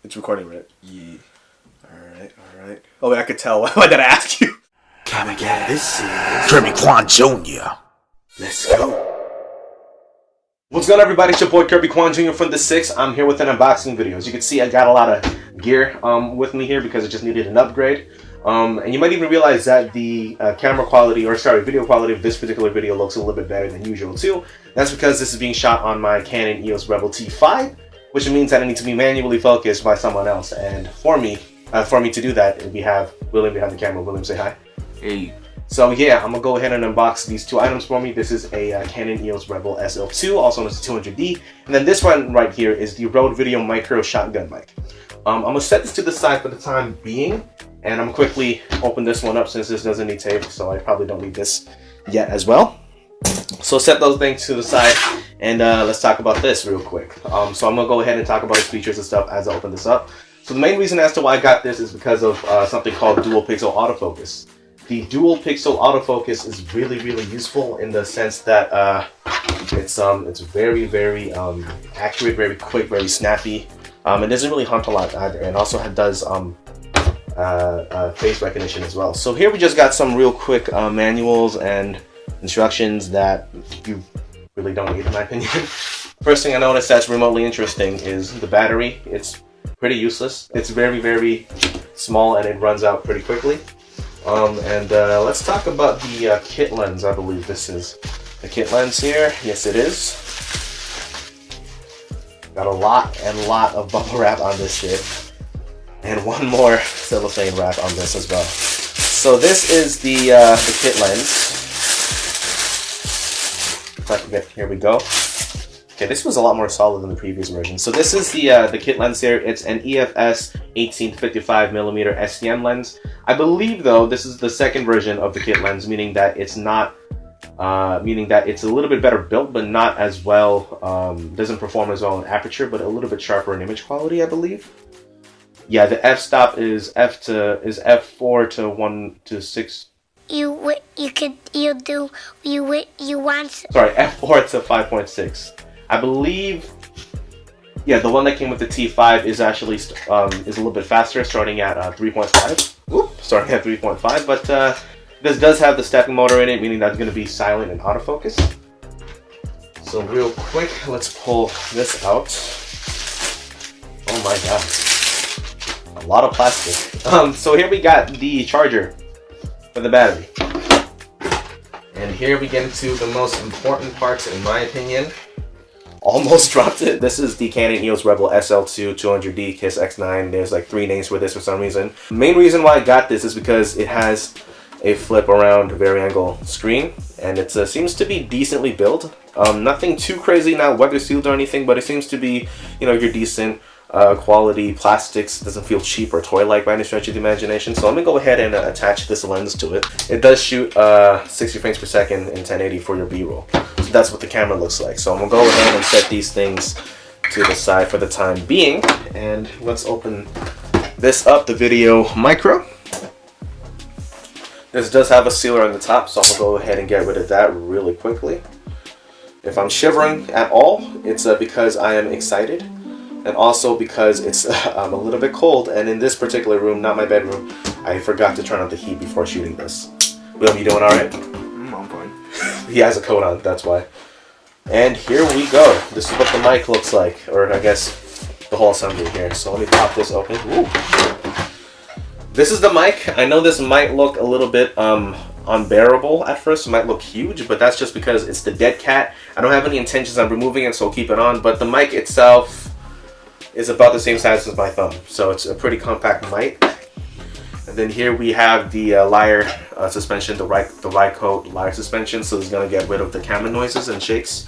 It's recording, right? Yeah. Alright. Oh, wait, I could tell. Why did I ask you? Come again. This is Kirby Kwan Jr. Let's go. What's going on, everybody? It's your boy Kirby Kwan Jr. from the 6. I'm here with an unboxing video. As you can see, I got a lot of gear with me here because it just needed an upgrade. And you might even realize that the video quality of this particular video looks a little bit better than usual too. That's because this is being shot on my Canon EOS Rebel T5, which means that I need to be manually focused by someone else. And for me to do that, we have William behind the camera. William, say hi. Hey. So yeah, I'm gonna go ahead and unbox these two items for me. This is a Canon EOS Rebel SL2, also known as 200D. And then this one right here is the Rode Video Micro Shotgun mic. I'm gonna set this to the side for the time being, and I'm gonna quickly open this one up since this doesn't need tape, so I probably don't need this yet as well. So set those things to the side, and let's talk about this real quick. So I'm gonna go ahead and talk about its features and stuff as I open this up. So the main reason as to why I got this is because of something called dual pixel autofocus. The dual pixel autofocus is really useful in the sense that it's very accurate, very quick, very snappy. It doesn't really hunt a lot either, and also does face recognition as well. So here we just got some real quick manuals and instructions that you really don't need, in my opinion. First thing I noticed that's remotely interesting is the battery. It's pretty useless. It's very small and it runs out pretty quickly. Let's talk about the kit lens. I believe this is the kit lens here. Yes, it is. Got a lot of bubble wrap on this shit, and one more cellophane wrap on this as well. So this is the kit lens. If I can get, here we go. Okay, this was a lot more solid than the previous version. So this is the kit lens here. It's an EFS 18-55mm STM lens. I believe though this is the second version of the kit lens, meaning that it's not, it's a little bit better built, but not as well. Doesn't perform as well in aperture, but a little bit sharper in image quality, I believe. Yeah, the f-stop is f4 to 1 to 6. You want Sorry, f4 to 5.6. I believe, yeah, the one that came with the T5 is actually is a little bit faster, starting at 3.5. Starting at 3.5, but this does have the stepping motor in it, meaning that's going to be silent and autofocus. So real quick, let's pull this out. Oh my god, a lot of plastic. So here we got the charger for the battery, and here we get into the most important parts, in my opinion. Almost dropped it. This is the Canon EOS Rebel SL2 200D KISS X9. There's like 3 names for this for some reason. The main reason why I got this is because it has a flip around vari-angle screen, and it seems to be decently built. Nothing too crazy, not weather sealed or anything, but it seems to be, you know, your decent quality plastics. Doesn't feel cheap or toy-like by any stretch of the imagination. So let me go ahead and attach this lens to it. It does shoot 60 frames per second in 1080 for your B-roll. So that's what the camera looks like. So I'm gonna go ahead and set these things to the side for the time being, and let's open this up, the Video Micro. This does have a sealer on the top, so I'm gonna go ahead and get rid of that really quickly. If I'm shivering at all, it's because I am excited, and also because it's I'm a little bit cold, and in this particular room, not my bedroom, I forgot to turn on the heat before shooting this. William, you doing alright? I'm fine. He has a coat on, that's why. And here we go. This is what the mic looks like, or I guess the whole assembly here. So let me pop this open. Ooh. This is the mic. I know this might look a little bit unbearable at first. It might look huge, but that's just because it's the dead cat. I don't have any intentions on removing it, so I'll keep it on. But the mic itself is about the same size as my thumb, so it's a pretty compact mic. And then here we have the lyre suspension, the Rycote lyre suspension, so it's going to get rid of the camera noises and shakes.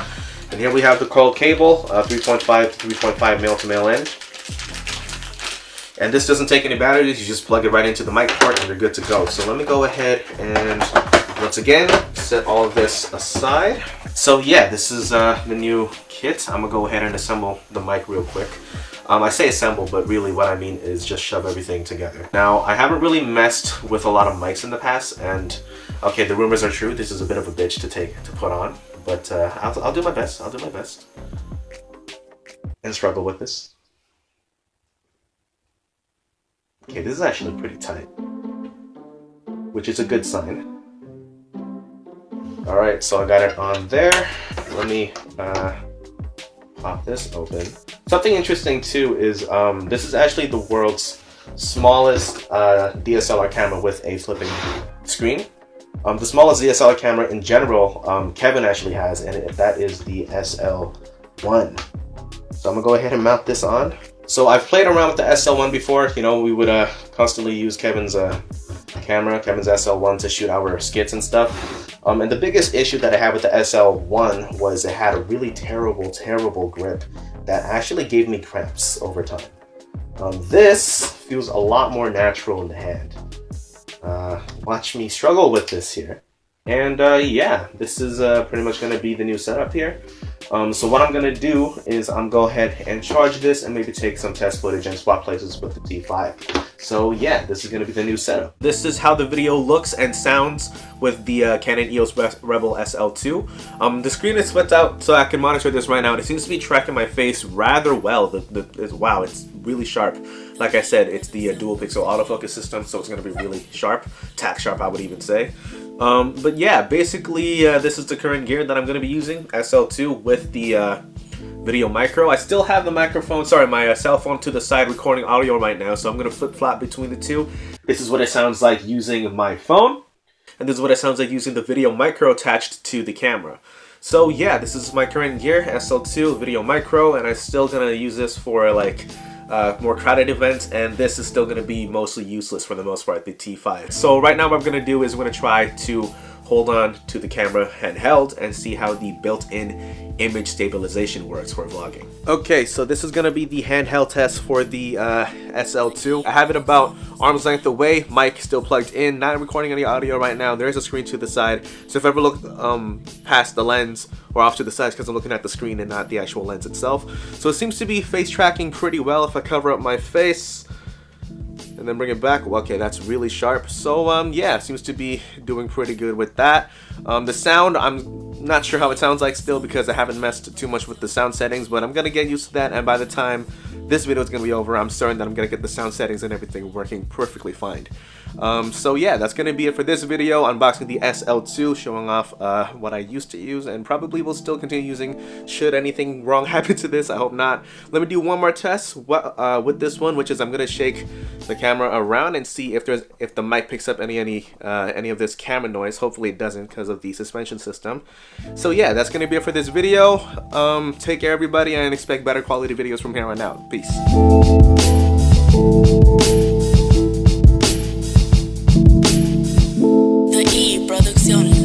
And here we have the coiled cable, 3.5 to 3.5 male to male end. And this doesn't take any batteries, you just plug it right into the mic port and you're good to go. So let me go ahead and once again set all of this aside. So yeah, this is the new kit. I'm gonna go ahead and assemble the mic real quick. I say assemble, but really what I mean is just shove everything together. Now, I haven't really messed with a lot of mics in the past, and okay, the rumors are true. This is a bit of a bitch to put on, but I'll do my best. I'll do my best and struggle with this. Okay, this is actually pretty tight, which is a good sign. Alright, so I got it on there. Let me pop this open. Something interesting too is this is actually the world's smallest DSLR camera with a flipping screen. The smallest DSLR camera in general, Kevin actually has, and that is the SL1. So I'm gonna go ahead and mount this on. So I've played around with the SL1 before. You know, we would constantly use Kevin's camera, Kevin's SL1, to shoot our skits and stuff. And the biggest issue that I had with the SL1 was it had a really terrible grip that actually gave me cramps over time. This feels a lot more natural in the hand. Watch me struggle with this here. And yeah, this is pretty much going to be the new setup here. So what I'm going to do is I'm go ahead and charge this and maybe take some test footage and swap places with the T5. So yeah, this is going to be the new setup. This is how the video looks and sounds with the Canon EOS Rebel SL2. The screen is split out so I can monitor this right now, and it seems to be tracking my face rather well. Wow, it's really sharp. Like I said, it's the dual pixel autofocus system, so it's going to be really sharp, tack sharp I would even say. But yeah, basically this is the current gear that I'm going to be using, SL2 with the Video Micro. I still have the microphone, sorry, my cell phone to the side recording audio right now, so I'm going to flip-flop between the two. This is what it sounds like using my phone, and this is what it sounds like using the Video Micro attached to the camera. So yeah, this is my current gear, SL2 Video Micro, and I'm still going to use this for like more crowded events, and this is still going to be mostly useless for the most part, the T5. So right now what I'm going to do is I'm going to try to hold on to the camera handheld and see how the built-in image stabilization works for vlogging. Okay, so this is going to be the handheld test for the SL2. I have it about arm's length away, mic still plugged in, not recording any audio right now. There is a screen to the side, so if I ever look past the lens or off to the sides, because I'm looking at the screen and not the actual lens itself. So it seems to be face tracking pretty well if I cover up my face and then bring it back. Okay, that's really sharp. So yeah, it seems to be doing pretty good with that. The sound, I'm not sure how it sounds like still because I haven't messed too much with the sound settings, but I'm gonna get used to that, and by the time this video is gonna be over, I'm certain that I'm gonna get the sound settings and everything working perfectly fine. So yeah, that's gonna be it for this video, unboxing the SL2, showing off what I used to use and probably will still continue using should anything wrong happen to this. I hope not. Let me do one more test with this one, which is I'm gonna shake the camera around and see if the mic picks up any of this camera noise. Hopefully it doesn't because of the suspension system. So yeah, that's gonna be it for this video. Take care everybody, and expect better quality videos from here on out. Peace. Producciones.